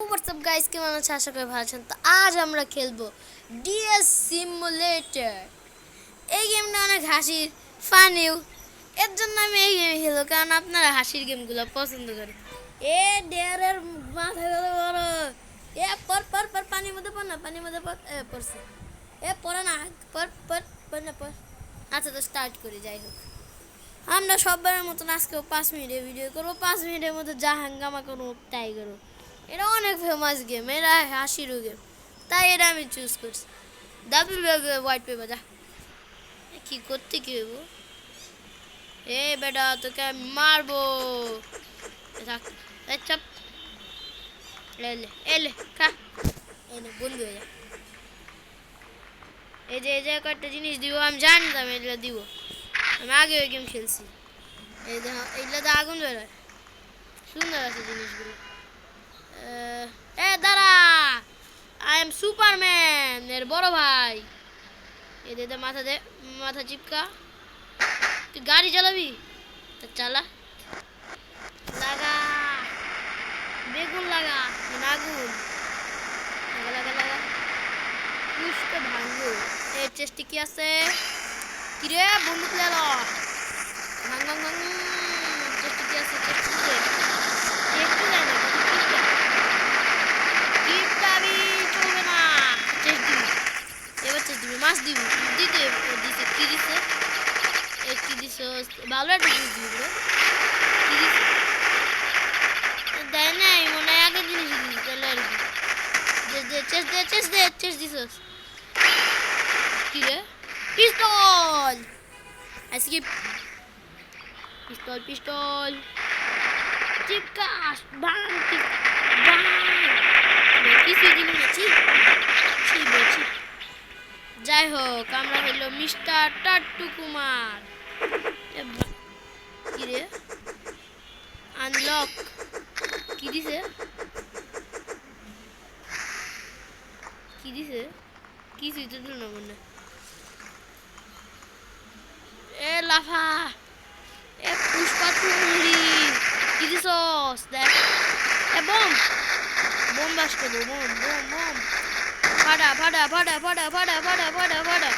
WhatsApp guys, কেমন আছেন? আশা করি ভালো আছেন। তো আজ আমরা খেলবো ডিএস সিমুলেটর। এই গেমটা অনেক হাসির, ফানিও। এর জন্য আমি এই গেম খেলবো, কারণ আপনারা হাসির গেমগুলো পছন্দ করেন। এ ডেয়ারের মাথা বড়। এ পর পর পর পানির মধ্যে পড় না, পানির মধ্যে পড়। পড়ছে। পড়ে না, পর পর পর না পর। আচ্ছা, তো স্টার্ট করি। যাই হোক, আমরা সববারের মতন আজকেও 5 মিনিটের ভিডিও করবো। 5 মিনিটের মধ্যে যা হাঙ্গামা করবো তাই করবো। এটা অনেক ফেমাস গেম, এটা হাসিরও গেম, তাই এটা আমি চুজ করছি। Double white paper. যা, কি করতে কি হইব? এ বেটা, তোকে আমি মারবো। থাক, চাপ। এলে এলে খা, এলে বন্ধু হয়ে যা। এই যে কয়েকটা জিনিস দিব, আমি জানতাম এগুলো দিব। আমি আগে ওই গেম খেলছি। এই দেখো, এইগুলো তো আগুন বেরোয়। সুন্দর আছে জিনিসগুলো। দাঁড়া, আই এম সুপারম্যান এর বড় ভাই। এ দে, মাথা চিপকা। তুই গাড়ি চালাবি? তা চালা। লাগা, বেগুন লাগা, আগুন লাগা লাগা লাগা। পুষ্কে ভাঙবো। এর চেষ্টি কি আছে? কিরে বন্দুক লেলো, ভাঙ ভাঙ ভাঙ। চেষ্টি কি আছে? চেষ্টি একটু যায় না, চলবে না। চেষ্টি দিবি, এবার চেষ্টি দিবি, মাছ দিবি। দিতে দিতে কি দিছে? কি দিছ? ভালো একটা জিনিস দিবি রে। কি দিছে? দেয় নাই মনে হয়, আগের জিনিস দিবি তাহলে আর কি। চেষ্ট দিছস কি রে? পিস্তল। আজকে পিস্তল চিপকাস, বাং বাং। কিছু দিন গেছি। যাই হোক, আমরা হইল মিস্টার টাট্টু কুমার। কি রে? আনলক কি দিছে? কি দিছে? কিছুই তো দিল না মনে। এ লাফা, এ পুষ্পা চুরি। কি দিছস? দেখ, এ বম বম বাস করবো। Bomb bomb bomb. ফাটা ফাটা ফাটা ফাটা ফাটা ফাটা ফাটা ফাটা ফাটা।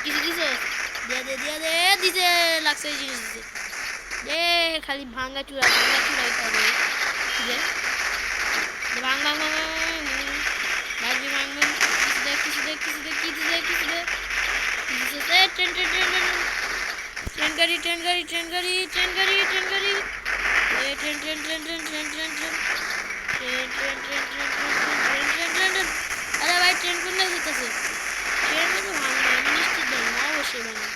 কিছু দিছস? দিয়া দে। দিছে, লাগছে এই জিনিস দিছে। এ খালি ভাঙ্গা চূড়া হবে। ঠিক আছে, ভাঙ ভাঙ ভাঙ ভাঙবি ভাঙ। কিছু দে ট্রেন গাড়ি। আরে ভাই, ট্রেন কোন দিকে যেতেছে? ট্রেন তো ভাঙবে, আমি নিশ্চিত ভাঙবো, অবশ্যই ভাঙবো।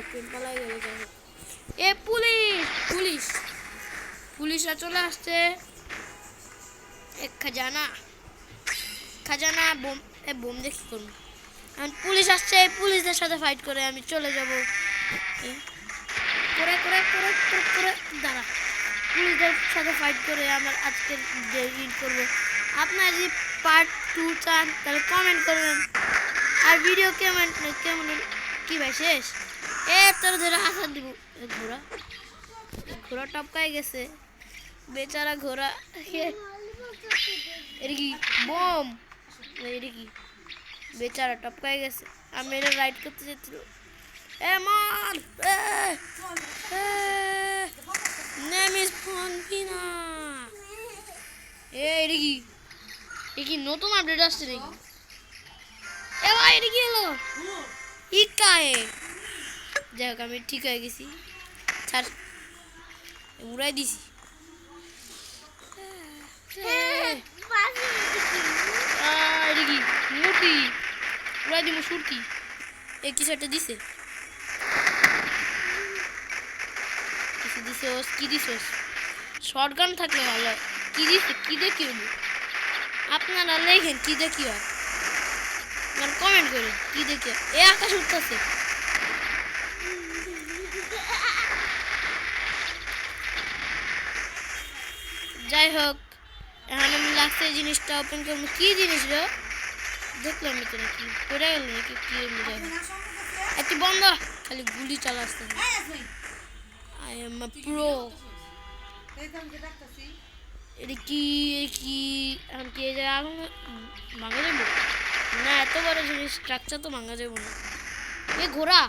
ট্রেন পালাই গেল। যাই হোক, এ পুলিশরা চলে আসছে। এক খাজানা বোম। বোম দেখি করবো। এখন পুলিশ আসছে, পুলিশদের সাথে ফাইট করে আমি চলে যাব। দাঁড়া, পুলিশদের সাথে ফাইট করে আমার আজকের ইড করবো। আপনারা যদি পার্ট 2 চান তাহলে কমেন্ট করবেন। আর ভিডিও কেমন কি ভাই শেষ? তোর ধরে হাসান দিব। ঘোড়া টপকায় গেছে, বেচারা ঘোড়া। এটা কি বোম? এটা কি? বেচারা টপকায় গেছে। আমি এটা রাইড করতে যেছিল। মার। নেম ইজ ফনফিনা। এটা কি? এটা কি নতুন আপডেট আসছে নাকি? ভাই, এটা কি হলো? ইকায়ে। যাই হোক, আমি ঠিক হয়ে গেছি। ছাড়, উড়াই দিছি। এটা কি? মূর্তি উড়াই দিব। সুরকি কিছু একটা দিছে। কি দিছস? শটগান থাকলে ভালো হয়। কি দিছে? কি দেখি হইব? আপনারা লেখেন কি দেখি হয়, কমেন্ট করেন কি দেখে। আকাশ উঠতেছে। যাই হোক, এখন আমি লাগছে এই জিনিসটা ওপেন করবো। কি জিনিস রে? দেখলাম তো নাকি পড়ে গেল নাকি কি? একটি বন্ধ, খালি গুলি চালাচ্ছে। প্রো এটা কি কি আমি কি এই যে আগুন ভাঙা যাবো না? এত বড় জিনিস স্ট্রাকচার তো ভাঙা যাবো না। এ ঘোড়া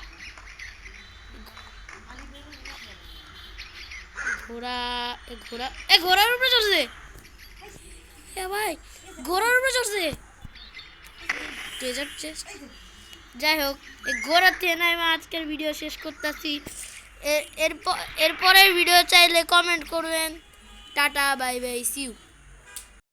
ঘোড়া ঘোড়ার উপরে চড়ছে। এ ভাই ঘোড়ার উপরে চড়ছে। Treasure chest. যাই হোক এই ঘোড়ার থেকে না আমি আজকের ভিডিও শেষ করতেছি। এরপরের ভিডিও চাইলে কমেন্ট করবেন। Tata bye bye see you.